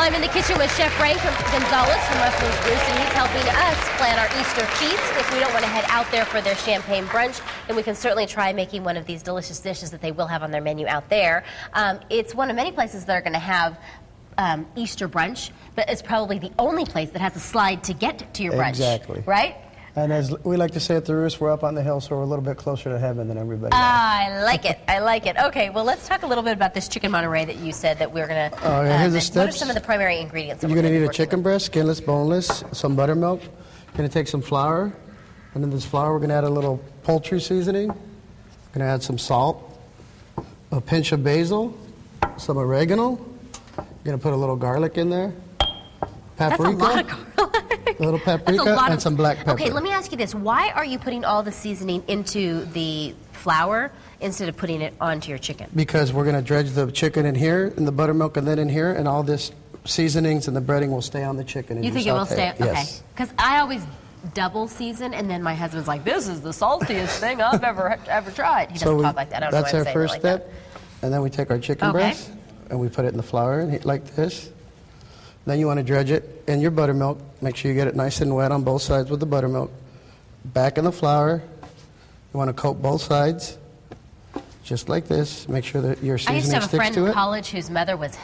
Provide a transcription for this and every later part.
I'm in the kitchen with Chef Frank Gonzalez from Rustler's Rooste, and he's helping us plan our Easter feast. If we don't want to head out there for their champagne brunch, then we can certainly try making one of these delicious dishes that they will have on their menu out there. It's one of many places that are going to have Easter brunch, but it's probably the only place that has a slide to get to your brunch. Exactly. Right? And as we like to say at the Roost, we're up on the hill, so we're a little bit closer to heaven than everybody else. I like it. I like it. Okay, well, let's talk a little bit about this chicken Monterey that you said that we're going to... here's the steps. What are some of the primary ingredients? You're going to need a chicken breast, skinless, boneless, some buttermilk. You're going to take some flour, and in this flour we're going to add a little poultry seasoning. We're going to add some salt, a pinch of basil, some oregano. You're going to put a little garlic in there. Paprika. That's a lot of garlic. A little paprika and some black pepper. Okay, let me ask you this. Why are you putting all the seasoning into the flour instead of putting it onto your chicken? Because we're going to dredge the chicken in here, in the buttermilk, and then in here, and all this seasonings and the breading will stay on the chicken. You think it will stay? Yes. Okay. Because I always double season, and then my husband's like, this is the saltiest thing I've ever tried. He doesn't talk like that. I don't know why I'm saying it like that. That's our first step. And then we take our chicken breast, and we put it in the flour and like this. Then you want to dredge it in your buttermilk. Make sure you get it nice and wet on both sides with the buttermilk. Back in the flour. You want to coat both sides, just like this. Make sure that your seasoning sticks to it. I used to have a friend in college whose mother was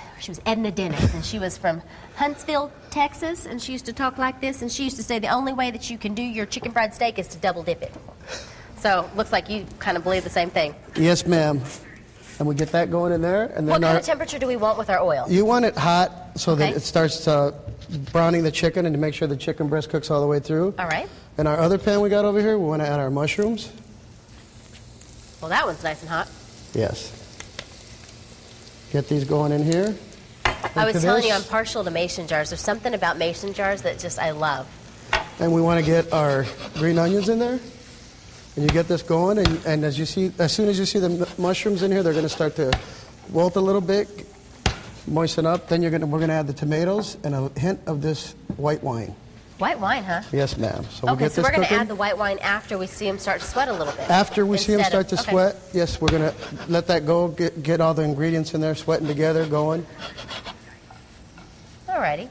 Edna Dennis, and she was from Huntsville, Texas, and she used to talk like this, and she used to say the only way that you can do your chicken fried steak is to double dip it. So, looks like you kind of believe the same thing. Yes, ma'am. And we get that going in there. And then what kind of temperature do we want with our oil? You want it hot so that it starts browning the chicken and to make sure the chicken breast cooks all the way through. All right. In our other pan we got over here, we want to add our mushrooms. Well, that one's nice and hot. Yes. Get these going in here. I was telling you I'm partial to mason jars. There's something about mason jars that just I love. And we want to get our green onions in there. And you get this going, and as soon as you see the mushrooms in here, they're going to start to wilt a little bit, moisten up. Then we're going to add the tomatoes and a hint of this white wine. White wine, huh? Yes, ma'am. So we're going to add the white wine after we see them start to sweat a little bit. After we see them start to sweat, yes, we're going to let that go, get all the ingredients in there, sweating together, going. Alrighty.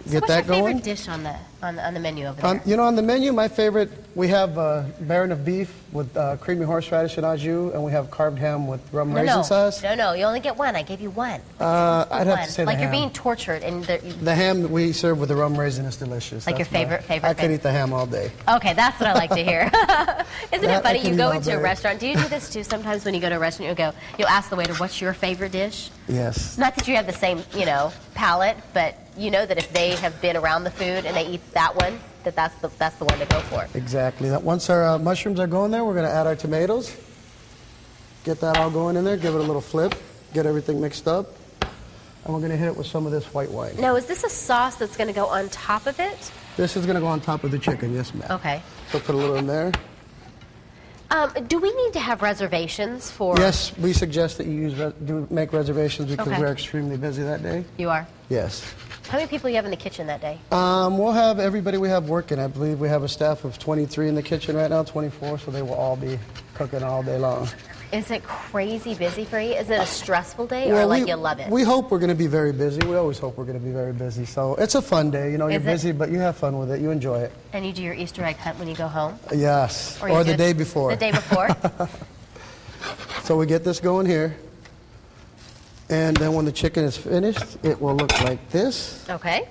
So what's your favorite dish on the menu over there? You know, on the menu, my favorite, we have Baron of beef with creamy horseradish and au jus, and we have carved ham with rum raisin sauce. No, you only get one. I gave you one. I'd have to say like the ham. You're being tortured. And the ham that we serve with the rum raisin is delicious. Like your favorite. I could eat the ham all day. Okay, that's what I like to hear. Isn't it funny? You go into a restaurant. Do you do this too? Sometimes when you go to a restaurant, you'll ask the waiter, "What's your favorite dish?" Yes. Not that you have the same, palate, but you know that if they have been around the food and they eat that one, that's the one to go for. Exactly. Once our mushrooms are going there, we're going to add our tomatoes. Get that all going in there. Give it a little flip. Get everything mixed up. And we're going to hit it with some of this white wine. Now, is this a sauce that's going to go on top of it? This is going to go on top of the chicken, yes, ma'am. Okay. So put a little in there. Do we need to have reservations for... Yes, we suggest that you make reservations because we're extremely busy that day. You are? Yes. How many people do you have in the kitchen that day? We'll have everybody we have working. I believe we have a staff of 23 in the kitchen right now, 24, so they will all be cooking all day long. Is it crazy busy for you? Is it a stressful day or you love it? We hope we're going to be very busy. We always hope we're going to be very busy. So it's a fun day. You're busy, but you have fun with it. You enjoy it. And you do your Easter egg hunt when you go home? Yes. Or the day before. The day before? So we get this going here. And then when the chicken is finished, it will look like this. Okay.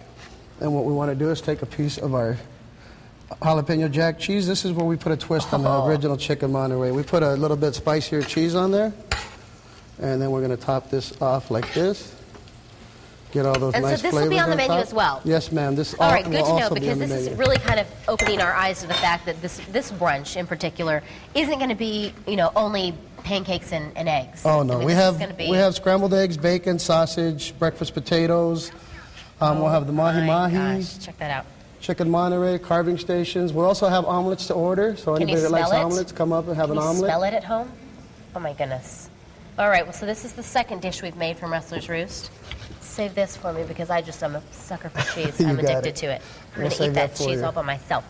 And what we want to do is take a piece of our jalapeno jack cheese. This is where we put a twist on the original chicken Monterey. We put a little bit spicier cheese on there. And then we're going to top this off like this. Get all those nice flavors. And so this will be on the menu as well? Yes, ma'am. All right, good to know, because this is really kind of opening our eyes to the fact that this brunch in particular isn't going to be, only pancakes and eggs. Oh, no. We have scrambled eggs, bacon, sausage, breakfast potatoes. We'll have the mahi-mahi. Gosh, check that out. Chicken Monterey, carving stations. We'll also have omelets to order, so anybody that likes omelets, come up and have an omelet. Can you smell it at home? Oh, my goodness. All right, well, so this is the second dish we've made from Rustler's Roost. Save this for me because I'm a sucker for cheese. I'm addicted to it. I'm going to eat that cheese all by myself.